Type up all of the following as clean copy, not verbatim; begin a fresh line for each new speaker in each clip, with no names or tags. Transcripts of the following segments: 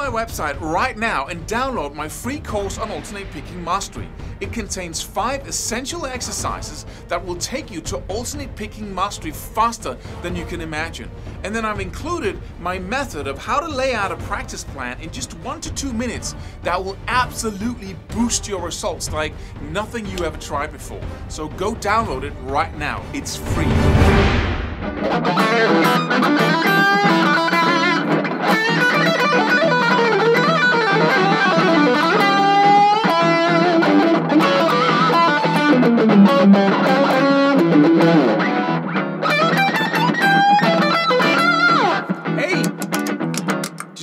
my website right now and download my free course on alternate picking mastery. It contains 5 essential exercises that will take you to alternate picking mastery faster than you can imagine. And then I've included my method of how to lay out a practice plan in just 1 to 2 minutes that will absolutely boost your results like nothing you ever tried before. So go download it right now. It's free.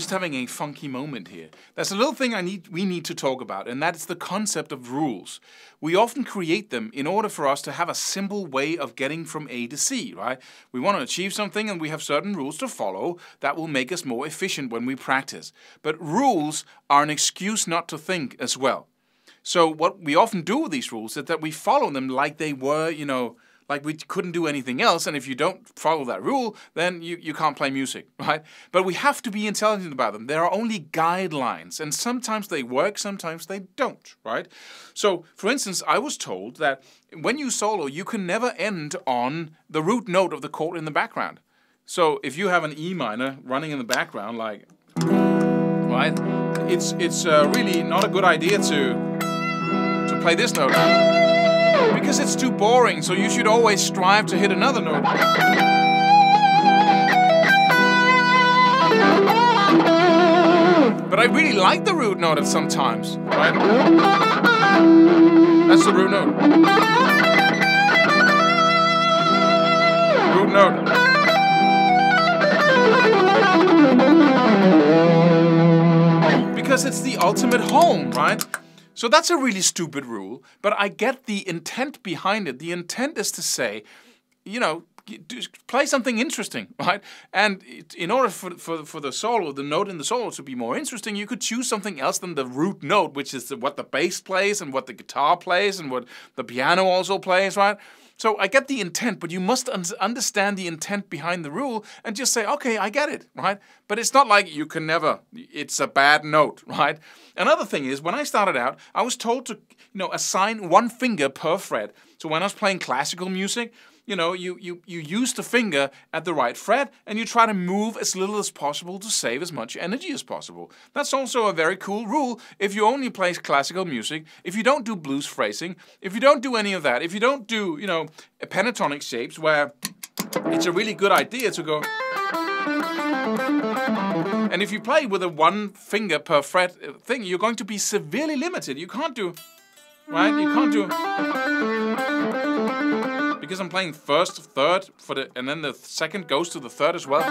Having a funky moment here. There's a little thing we need to talk about, and that's the concept of rules. We often create them in order for us to have a simple way of getting from A to C, right? We want to achieve something and we have certain rules to follow that will make us more efficient when we practice. But rules are an excuse not to think as well. So what we often do with these rules is that we follow them like they were, like we couldn't do anything else, and if you don't follow that rule, then you can't play music, right? But we have to be intelligent about them. There are only guidelines, and sometimes they work, sometimes they don't, right? So, for instance, I was told that when you solo, you can never end on the root note of the chord in the background. So, if you have an E minor running in the background, like, right, it's really not a good idea to play this note. Because it's too boring, so you should always strive to hit another note. But I really like the root note at some times, right? That's the root note. Root note. Because it's the ultimate home, right? So that's a really stupid rule, but I get the intent behind it. The intent is to say, play something interesting, right? And in order for the solo, the note in the solo to be more interesting, you could choose something else than the root note, which is what the bass plays and what the guitar plays and what the piano also plays, right? So I get the intent, but you must understand the intent behind the rule and just say, okay, I get it, right? But it's not like you can never, it's a bad note, right? Another thing is, when I started out, I was told to, assign 1 finger per fret. So when I was playing classical music, you use the finger at the right fret and you try to move as little as possible to save as much energy as possible. That's also a very cool rule if you only play classical music, if you don't do blues phrasing, if you don't do any of that, if you don't do, pentatonic shapes where it's a really good idea to go. And if you play with a 1 finger per fret thing, you're going to be severely limited. You can't do, right? You can't do. Because I'm playing first, third, and then the second goes to the third as well.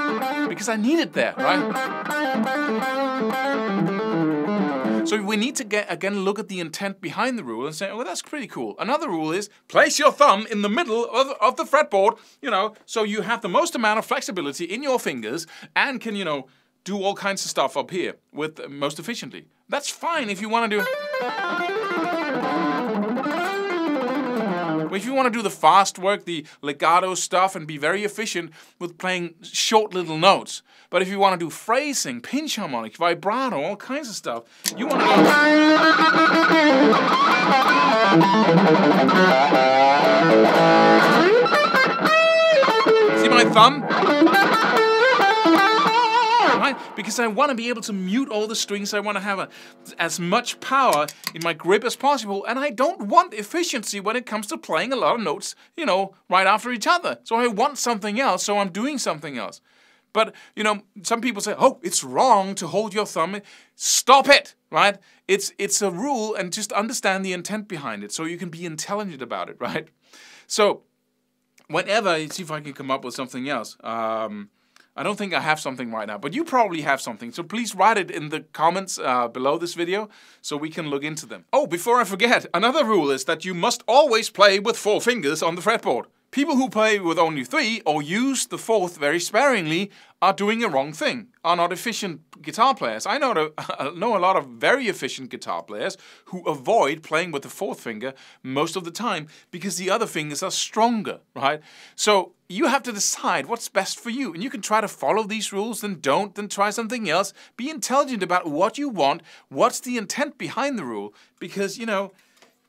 Because I need it there, right? So we need to again look at the intent behind the rule and say, oh, that's pretty cool. Another rule is place your thumb in the middle of the fretboard, so you have the most amount of flexibility in your fingers and can, do all kinds of stuff up here with most efficiently. That's fine if you want to do. If you want to do the fast work, the legato stuff, and be very efficient with playing short little notes. But if you want to do phrasing, pinch harmonic, vibrato, all kinds of stuff, you want to go. See my thumb? Right? Because I want to be able to mute all the strings. I want to have as much power in my grip as possible. And I don't want efficiency when it comes to playing a lot of notes, right after each other. So I want something else, so I'm doing something else. But, some people say, oh, it's wrong to hold your thumb. Stop it, right? It's a rule, and just understand the intent behind it so you can be intelligent about it, right? So whenever, let's see if I can come up with something else. I don't think I have something right now, but you probably have something. So please write it in the comments below this video so we can look into them. Oh, before I forget, another rule is that you must always play with 4 fingers on the fretboard. People who play with only 3 or use the 4th very sparingly are doing a wrong thing, are not efficient guitar players. I know a lot of very efficient guitar players who avoid playing with the 4th finger most of the time because the other fingers are stronger, right? So you have to decide what's best for you. And you can try to follow these rules, then don't, then try something else. Be intelligent about what you want, what's the intent behind the rule. Because,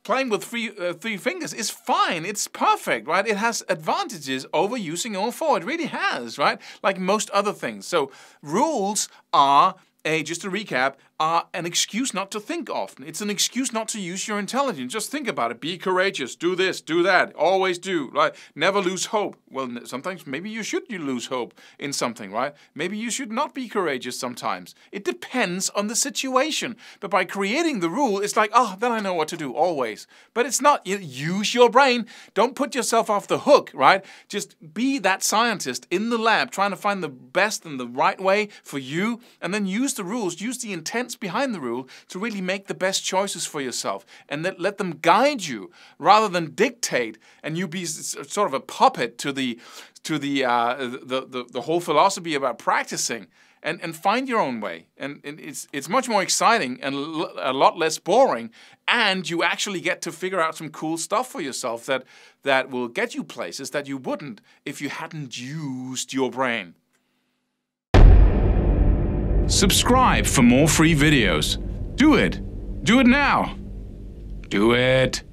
playing with three fingers is fine. It's perfect, right? It has advantages over using all four. It really has, right? Like most other things. So rules are, just to recap, are an excuse not to think often. It's an excuse not to use your intelligence. Just think about it. Be courageous. Do this. Do that. Always do. Right? Never lose hope. Well, sometimes maybe you should lose hope in something, right? Maybe you should not be courageous sometimes. It depends on the situation. But by creating the rule, it's like, then I know what to do always. But it's not. Use your brain. Don't put yourself off the hook, right? Just be that scientist in the lab trying to find the best and the right way for you, and then use the rules, use the intent behind the rule to really make the best choices for yourself, and let them guide you rather than dictate, and you be sort of a puppet to the whole philosophy about practicing. And find your own way, and it's much more exciting and a lot less boring, and you actually get to figure out some cool stuff for yourself that will get you places that you wouldn't if you hadn't used your brain. Subscribe for more free videos. Do it. Do it now. Do it.